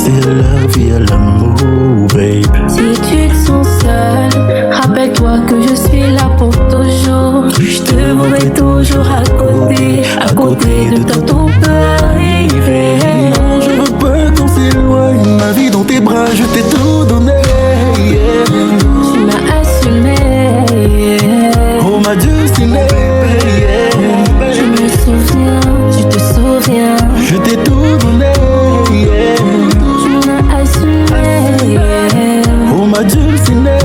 c'est la vie à l'amour, babe. Si tu te sens seul, rappelle-toi que je suis là pour toujours. Je te voudrais toujours à côté de toi tout peut arriver. Non, je veux pas qu'on s'éloigne, ma vie dans tes bras, je t'ai tout donné. Yeah. Tu m'as assumé, Oh ma destinée, yeah. je me souviens, tu te souviens. Je t'ai tout donné, yeah. Tu m'as assumé, Oh ma destinée,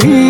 yeah.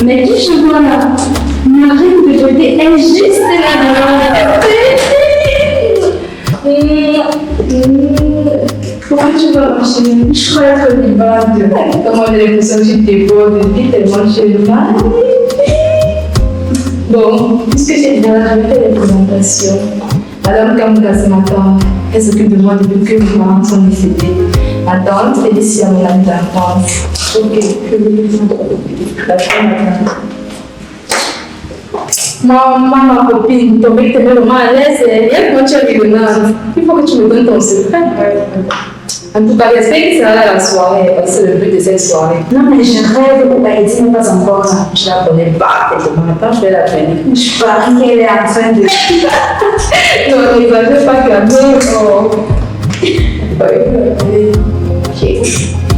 Mais qui je vois là? Marine de côté est juste là-dedans. Comment tu vas marcher? Je crois être vivante. Comment j'ai l'impression que j'étais bonne depuis tellement que j'ai mal. Bon, puisque j'ai déjà fait les présentations, alors Kamka ce matin, elle s'occupe de moi depuis que mes parents sont décédés. Ma tante est ici à mon ami d'enfance. Ok, je vais vous Maman, ma copine, ton mec t'es vraiment à l'aise. Et comment tu as vu le nom? Il faut que tu me donnes ton secret. En tout cas, j'espère que ça va la soirée, parce que c'est le but de cette soirée. Non, mais je rêve pour Haïti, mais pas encore là. Je la connais pas. Attends, je vais la traîner. Je parie qu'elle est en train de. Non, il va ne pas que la main. Ok.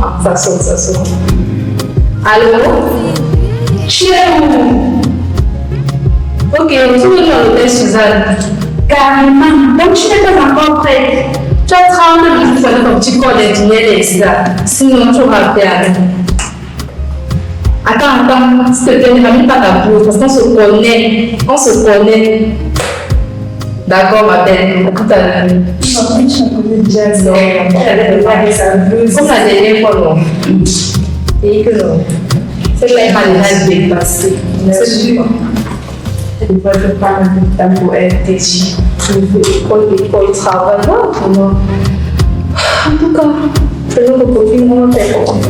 Ah, ça sonne. Allô? Tu es où? Ok, tu es dans l'hôtel Suzanne. Carrément. Donc tu n'es pas encore prête. Tu as 30 minutes pour faire ton petit corps de dîner d'extra. Sinon, tu vas perdre. Attends, s'il te plaît, ne ramène pas ta bouffe parce qu'on se connaît. On se connaît. D'accord, ma belle. À tout à l'heure. Non, elle va pas sa blouse. Comme la dernière fois, non. Et que non. C'est que là, il va déjà dépasser. C'est sûr. Elle va te parler de ta pour être têtue. L'école, travail, non, comment. En tout cas, faisons nos copines, on va faire comment.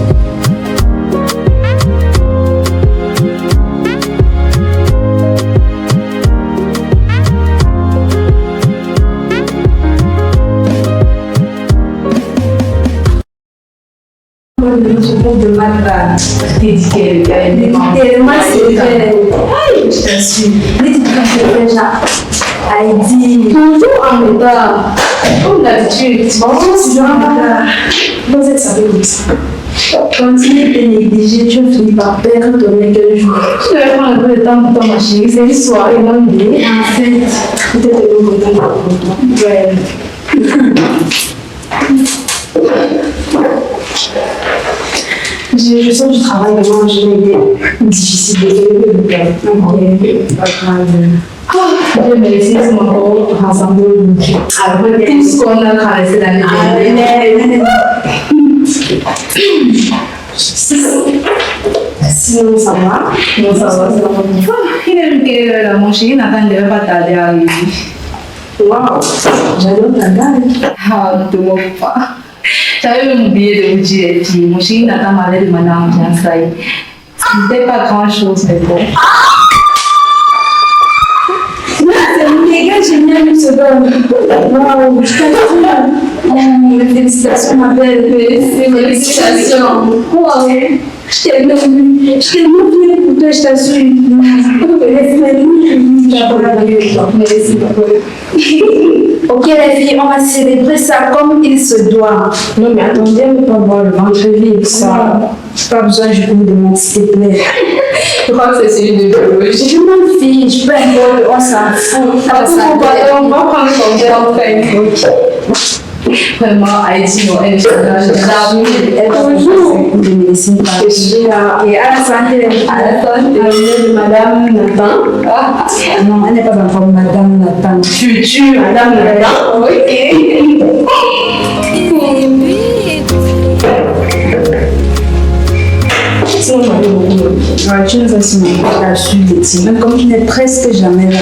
De matin, tellement c'est vrai. Je t'assure. Déjà, Heidi, toujours en retard. Comme d'habitude, si je rentre là, vous êtes sérieux. Quand il était négligé, tu finis par perdre ton quelques jours. Je vais prendre un peu de temps pour ta machine. C'est une soirée longue. En fait, peut-être que vous comptez pour toi. Ouais. Je sens du travail vraiment, je l'ai été difficile de je vais me laisser encore rassembler après tout ce qu'on a traversé l'année dernière. Sinon, ça va. Non, ça va, c'est bon. Il est là, mon chéri Nathan ne devait pas tarder à arriver. Waouh, j'adore ta gueule. Ah, ne te moque pas. J'avais même oublié de vous dire, mon chéri Nathan m'avait demandé en fiançailles. Ce n'était pas grand chose, mais bon. C'est méga génial une seconde. Waouh, je t'assure. Félicitations, ma belle. Félicitations. Waouh. Je t'ai tellement fière pour toi, je t'assure. Merci beaucoup. Ok les filles, on va célébrer ça comme il se doit. Non mais attendez, on peut pas voir le ventre vide, ça. Pas besoin, je peux me demander s'il te plaît. Je crois que c'est celui de biologie. Je m'en fiche, peu importe, on s'en fout. On va prendre son verre en fait. Vraiment, Haïti, non, elle est toujours. De médecine et à la santé, de Madame Nathan. Non, elle n'est pas encore Madame Nathan. Future Madame Nathan. Ok. Sinon, j'en ai beaucoup. Tu nous as signé la suite, même comme tu n'es presque jamais là.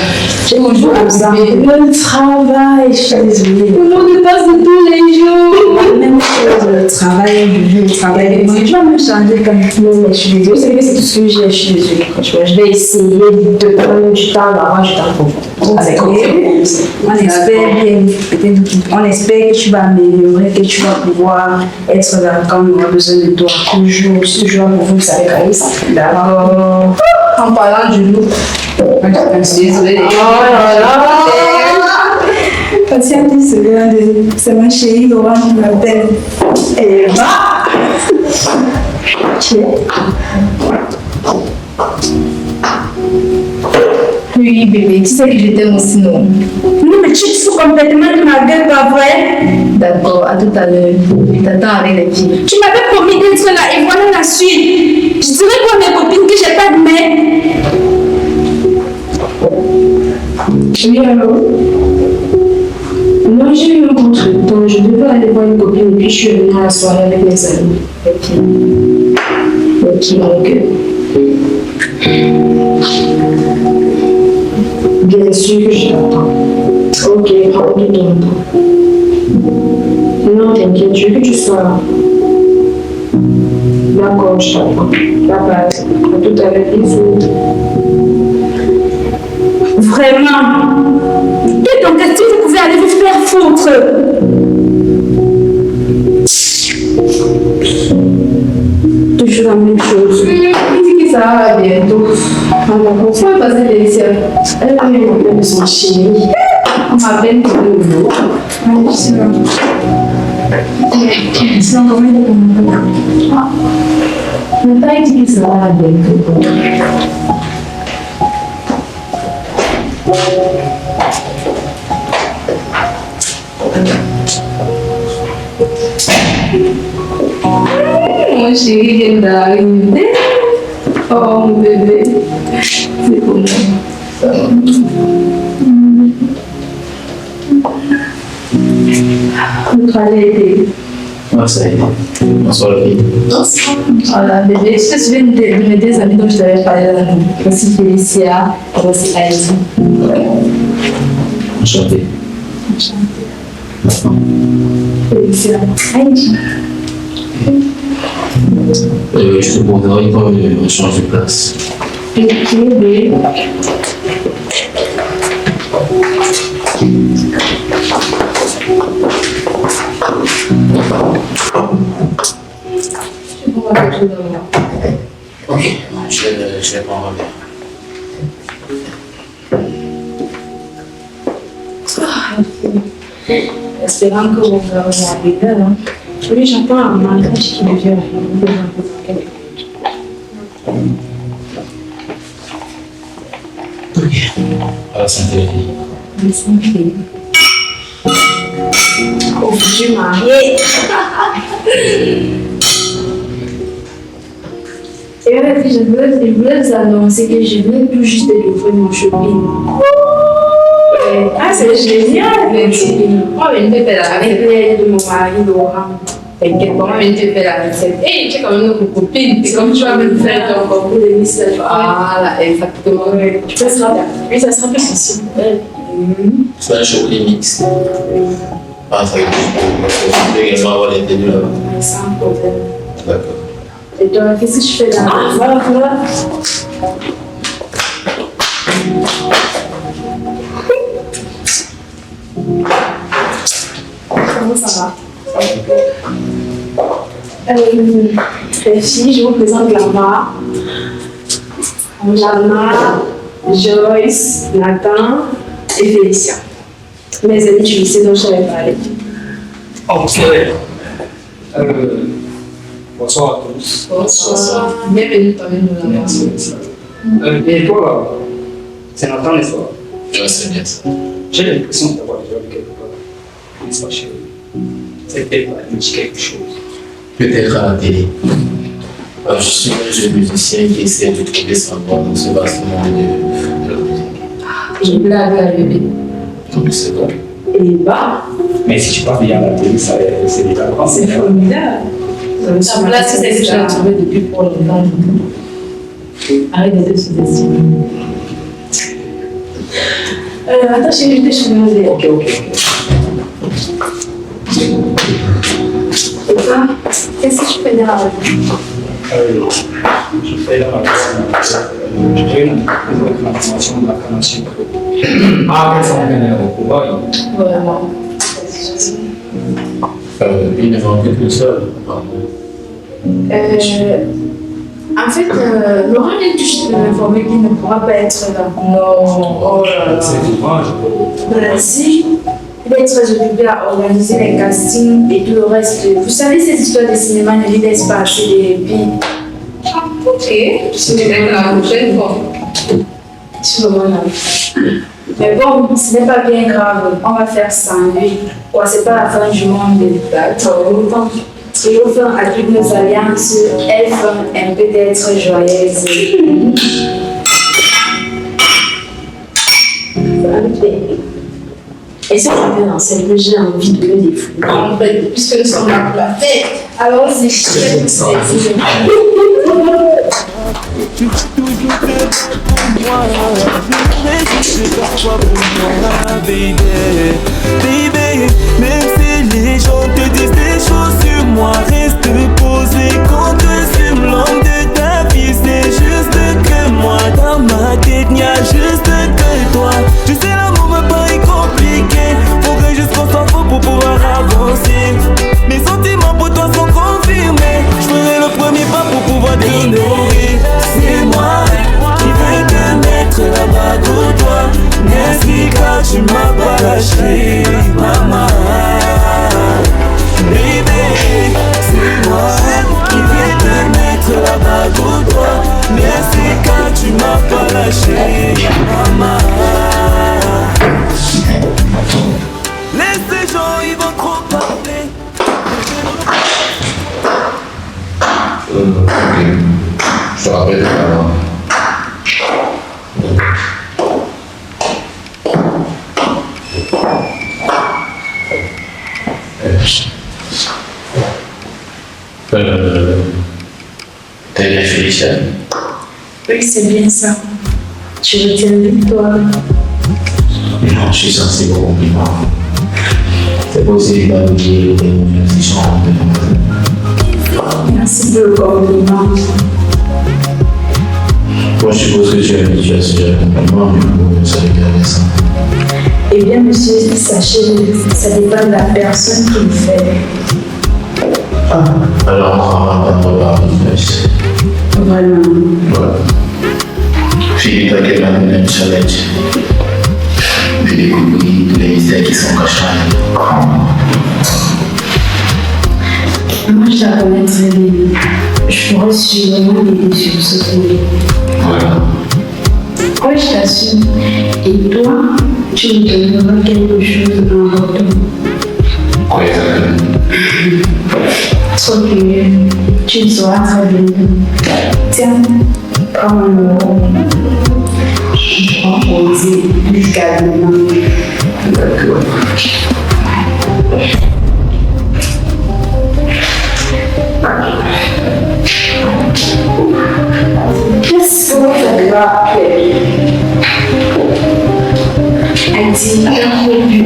J'ai mon jour à ça. Le travail, je suis désolée. Le monde passe de tous les jours. Même chose, le travail, le travail. Tu vas me changer comme tout le monde, je suis désolée. C'est tout ce que j'ai, je suis désolée. Franchement, je vais essayer de prendre du temps, d'avoir du temps pour vous. Avec on espère bien, on espère que tu vas améliorer, que tu vas pouvoir être là quand on aura besoin de toi. Toujours, toujours pour vous, ça avec Alice. D'accord. En parlant du loup. Je suis désolée. Oh là là. Patiente 10 secondes, c'est ma chérie Laurent qui m'appelle. Et va. Oui, bébé, tu sais que je t'aime aussi, non? Non, mais tu te fous complètement de ma gueule, pas vrai? D'accord, à tout à l'heure. Je t'attends avec les filles. Tu m'avais promis d'être là et voilà la suite. Je dirais quoi à mes copines que j'ai pas de mère? Oui, allô? Moi, j'ai eu un contre-temps. Je devais aller voir une copine et puis je suis venue à la soirée avec mes amis. Ok, mon cœur. Bien sûr que je t'attends. Ok, prends tout ton temps. Non, t'inquiète, je veux que tu sois là. D'accord, je t'attends. Bye bye. À tout à l'heure, bisous. Vraiment? Et donc, est-ce que vous pouvez aller vous faire foutre? Toujours la même chose. Il dit que ça va bientôt. On va passer les cieux. Elle a mis mon père de son chéri. On m'appelle pour le nouveau. C'est encore mieux de mon père. Mais pas dit que ça va bientôt. Mon chéri vient d'arriver. Oh mon bébé. C'est pour moi. Le travail était. Ah, ça y est. Bonsoir, la fille. Voilà, bébé. Je te souviens de mes deux amis dont je t'avais parlé là. Voici Félicia, voici Heidi. Enchanté. Félicia. Heidi. Je te proposerai quand on change de place. Ok, bébé. Ok, je vais prendre un verre. Espérant que vous va arriver là. Oui, j'entends un mariage qui me vient. Ok. À la santé, la fille. Au futur marié. Et là, je voulais vous annoncer que je viens tout juste d'ouvrir mon shopping. Ah, c'est génial. Moi, je vais faire la recette de mon mari Laurent. T'inquiète, moi, je vais faire la recette. Et tu es quand même notre copine. C'est comme tu vas me faire ton concours de Miss. Voilà, exactement. Tu peux se rappeler. Oui, ça sera plus facile. C'est un chocolat mix. Ah, ça y est. Je vais également avoir les deux là-bas. Sans problème. D'accord. Et toi, qu'est-ce que je fais là? Ah, voilà, voilà. Comment ça va? Les filles, je vous présente Lama. Lama, Joyce, Nathan et Félicia. Mes amis du lycée dont je t'avais parlé. Ok. Bonsoir à tous. Bonsoir. Bienvenue parmi nous. Merci. Et toi, c'est Nathan, n'est-ce pas? Ouais, c'est bien ça. J'ai l'impression d'avoir déjà vu quelque part. N'est-ce pas, chérie? Cette tête me dit quelque chose. Peut-être à la télé. Je suis un jeune musicien qui essaie de trouver sa voix dans ce vaste monde de la musique. Je blague à bébé. Donc c'est bon. Et bah, Mais si tu parles bien à la télé, c'est déjà grand. c'est formidable. La place, c'est ce que j'ai trouvé depuis pour longtemps. Arrête de te sous-estimer. Attends, chérie, je t'ai changé. Ok. Et toi, qu'est-ce que tu fais derrière la vie? Je fais la j'ai une information de la formation. Ah, quels sont les meilleurs? Vraiment. Il ne manque qu'une seule. En fait, Laurent vient juste de m'informer qu'il ne pourra pas être là. Non. Oh là là. C'est dommage. Si, il est très occupé à organiser les castings et tout le reste. Vous savez, ces histoires de cinéma ne lui laissent pas assez de répit. Ok, c'est peut-être la prochaine fois. Sûrement. Mais bon, ce n'est pas bien grave. On va faire ça en lui. Ouais, c'est pas la fin du monde. D'accord. Triomphant à toutes nos alliances, elles font un peu d'être joyeuses. Et ça fait dans cette que j'ai envie de me défouler. En fait, puisque nous sommes là pour la fête, allons-y. Tu peux toujours faire pour moi. Mais tu sais parfois pour moi, baby. Baby, même si les gens te disent des choses sur moi, reste posé quand tu fumes l'homme de ta vie. C'est juste que moi, dans ma tête, n'y a juste que toi. Tu sais, l'amour me paraît compliqué. Faudrait juste qu'on s'en fout pour pouvoir avancer. Mes sentiments pour toi sont confirmés. Je ferai le premier pas pour pouvoir t'honorer. C'est moi qui vais te mettre la bague au doigt. Merci car tu m'as pas lâché, maman. Baby, c'est moi qui vais te mettre la bague au doigt. Merci car tu m'as pas lâché, maman. Laisse ces gens, ils vont trop parler. Je te rappelle tout à l'heure. T'as bien fait, Michel? Oui, c'est bien ça. Tu retiens une victoire. Non, je suis censé vous compliment. C'est possible d'oublier les réflexions de Merci pour le compliment. Moi, je suppose que tu es habitué à ce genre de compliment, mais vous savez garder ça. Eh bien, monsieur, sachez, ça dépend de la personne qui le fait. Alors, on va pas de revoir de plus. Vraiment. Voilà. Philippe a qu'elle m'a donné un challenge. De découvrir tous les mystères qui sont cachés. Moi, je la connais très bien. Je pourrais sûrement l'aider sur ce projet. Voilà. Oui, je t'assure. Et toi, tu me donneras quelque chose en retour. Quoi exactement? Trop curieux. Tu le sauras très bien. Tiens, prends mon numéro. Je prends poser jusqu'à demain. D'accord. Qu'est-ce qu'on fait là? Elle dit un produit.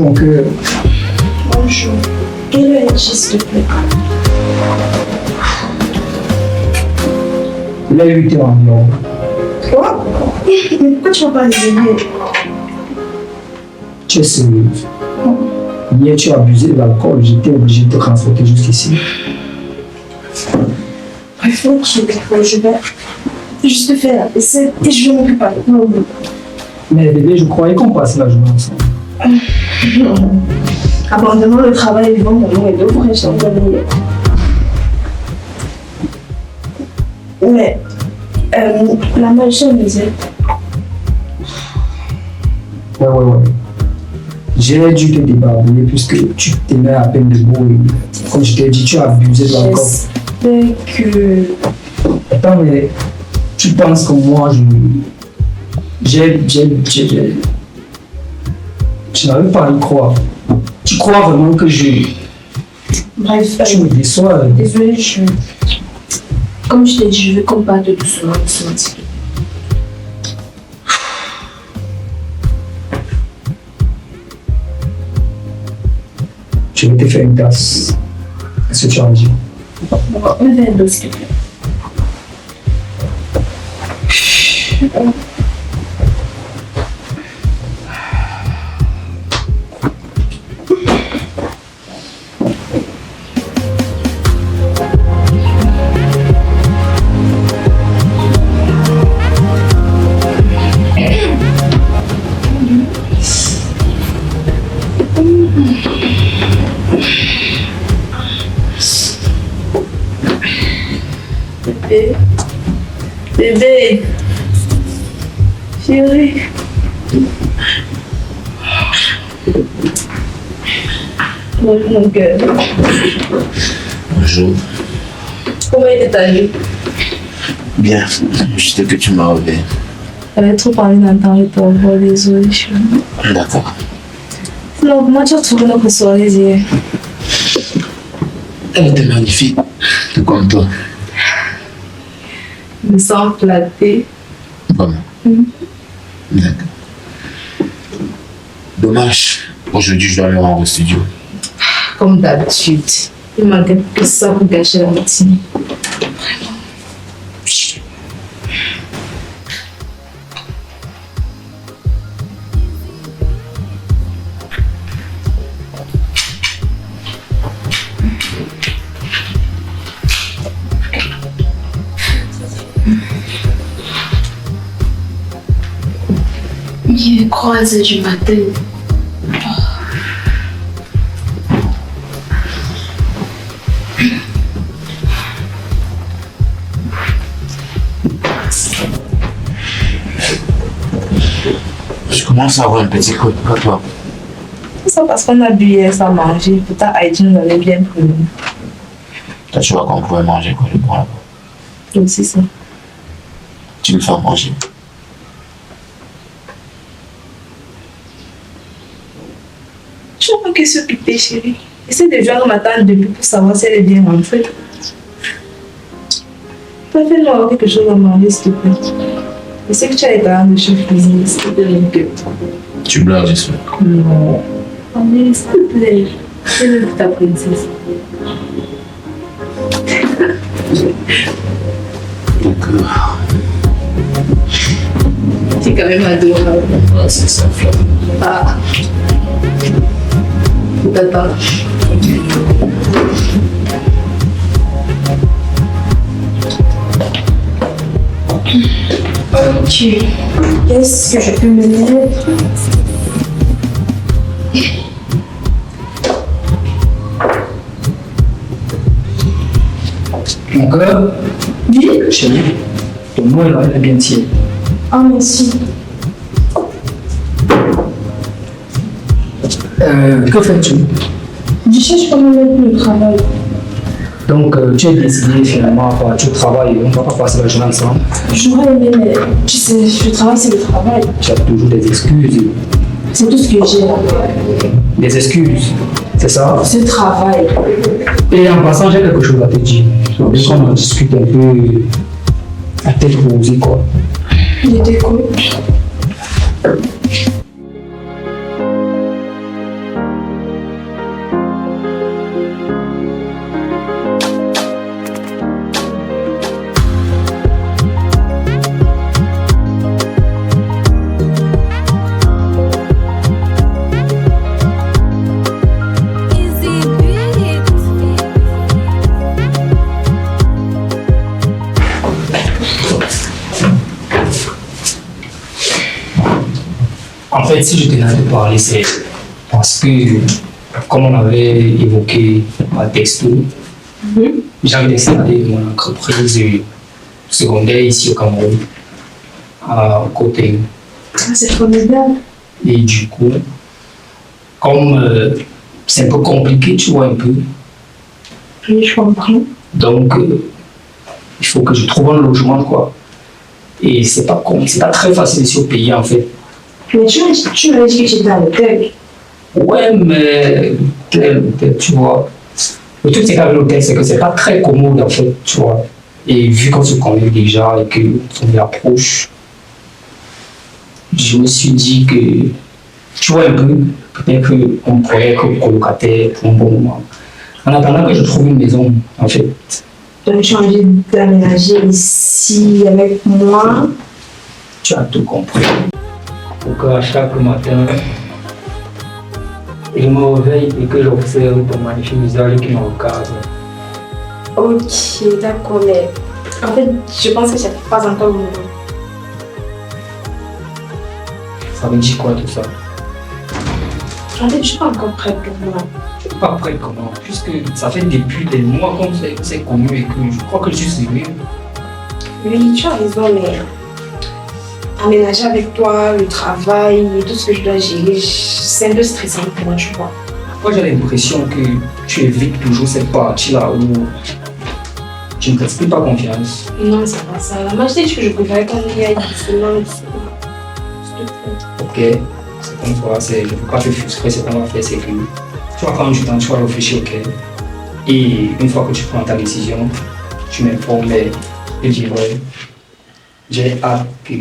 mon cœur. Bonjour. Quelle heure est-il, s'il te plaît? Il a 8 heures environ. Quoi? Mais pourquoi tu vas pas les aider? Tu es sérieuse? Hier, tu as abusé de l'alcool, j'étais obligé de te transporter jusqu'ici. Bref, ok, d'accord, je vais juste faire la vaisselle et je vais m'occuper de toi. Mais bébé, je croyais qu'on passait la journée ensemble. Abandonnons le travail devant mon nom et d'autres et je t'en donne. Mais, la machine me disait. Ouais. J'ai dû te débarbouiller puisque tu t'aimais à peine debout et comme je t'ai dit, tu as abusé de l'alcool. J'espère que... Attends, mais tu penses que moi, je n'arrive pas à y croire. Tu crois vraiment que Bref, tu me déçois? désolée, comme je t'ai dit, je vais combattre doucement. Je vais te faire une tasse. Qu'est-ce que tu en dis? Un verre d'eau, s'il te plaît. Bébé, chérie. Bonjour mon cœur. Bonjour. Comment était ta nuit? Bien, juste que tu m'as réveillé. J'avais trop parlé d'un temps, je peux avoir désolé. D'accord. Non, comment tu as trouvé notre soirée hier? Elle était magnifique, tout comme toi. Je me sens flattée. Vraiment. D'accord. Dommage, aujourd'hui je dois me rendre au studio. Comme d'habitude. Il manquait que ça pour gâcher la matinée. Vraiment. Il est 3h du matin. Je commence à avoir un petit coup de toi. C'est ça parce qu'on a bu hier sans manger. Pourtant, Haïti nous avait bien prévenu. Toi, tu vois qu'on pouvait manger quoi, je prends là-bas. C'est aussi ça. Tu me fais manger. Je ne sais pas que s'occuper, chérie. Essaye de joindre ma tante depuis pour savoir si elle est bien rentrée. Fais-moi quelque chose à manger, s'il te plaît. Je sais que tu as été un de chef cuisinier, s'il te plaît. Tu blagues, j'espère. Non. Allez, s'il te plaît. Fais-le pour ta princesse. D'accord. Tu es quand même adorable. Ouais, c'est ça, Flamme. Ah. T'attends. Ok. Qu'est-ce que je peux me mettre? Mon cœur? Oui. Chérie, ton nom est bien tiède. Ah, merci. Que fais-tu? Je cherche pas mal le travail. Donc, tu as décidé finalement à partir du travail, on ne va pas passer la journée ensemble. J'aurais aimé, mais tu sais, le travail, c'est le travail. Tu as toujours des excuses. C'est tout ce que j'ai. Des excuses, c'est ça? Ce travail. Et en passant, j'ai quelque chose à te dire. Donc, on en discute un peu à tête reposée, quoi. Je t'écoute. fait, si je tenais à te parler, c'est parce que, comme on avait évoqué à texto, j'avais décidé mon entreprise secondaire ici au Cameroun, à côté. C'est formidable. Et du coup, comme c'est un peu compliqué, tu vois un peu, Oui, je comprends. donc il faut que je trouve un logement, quoi. Et c'est pas très facile ici au pays, en fait. Mais tu m'as dit que tu étais dans l'hôtel. Ouais, mais l'hôtel, tu vois. Le truc, c'est qu'avec l'hôtel, c'est que c'est pas très commode, en fait, tu vois. Et vu qu'on se connaît déjà et qu'on est approche, je me suis dit que, tu vois un peu, peut-être qu'on pourrait être colocataire pour un bon moment. En attendant que je trouve une maison, en fait. Donc tu as envie d'aménager ici avec moi. Tu as tout compris. Pour qu'à chaque matin, je me réveille et que j'observe ton magnifique visage qui me regarde. Ok, d'accord, mais en fait, je pense que c'est pas encore le moment. Ça veut dire quoi tout ça? En fait, je suis pas encore prête pour moi. Je suis pas prêt comment? Puisque ça fait depuis des mois qu'on s'est connus et que je crois que je suis sérieux. Oui, tu as raison, mais aménager avec toi, le travail et tout ce que je dois gérer, c'est un peu stressant pour moi, tu vois. Moi j'ai l'impression que tu évites toujours cette partie-là où tu ne t'exprimes pas confiance. Non, c'est pas ça. Moi, je dis que je préférais qu'on y aille seulement. Ok, c'est comme ça, je ne veux pas te frustrer, c'est qu'on va faire, c'est que tu vas prendre du temps, tu vas réfléchir, ok. Et une fois que tu prends ta décision, tu m'informes et je dirai, j'ai hâte que.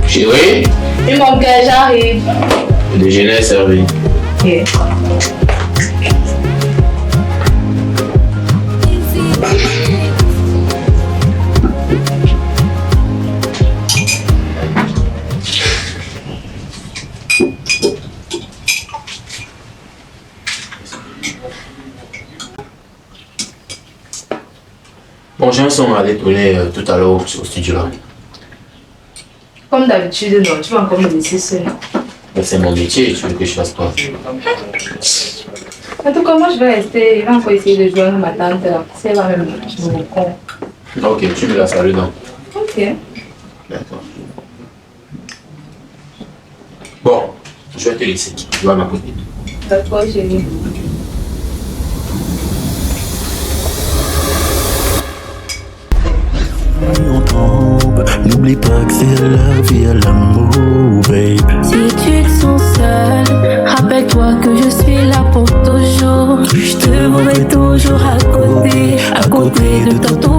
Chérie, Et mon gars, j'arrive. le déjeuner est servi. Ok. Bon, j'ai un son à détonner tout à l'heure au studio là. Comme d'habitude, non, tu vas encore me laisser seule. Mais c'est mon métier, tu veux que je fasse quoi? En tout cas, moi, je vais rester. Il va encore essayer de joindre ma tante là. Si elle va même me répondre. Ok, tu me la salues donc. Ok. D'accord. Bon, je vais te laisser. Tu vas m'accompagner. D'accord, chérie. On tombe, n'oublie pas que c'est la vie à l'amour, babe. Si tu te sens seul, rappelle-toi que je suis là pour toujours. Je te voudrais toujours à côté de toi.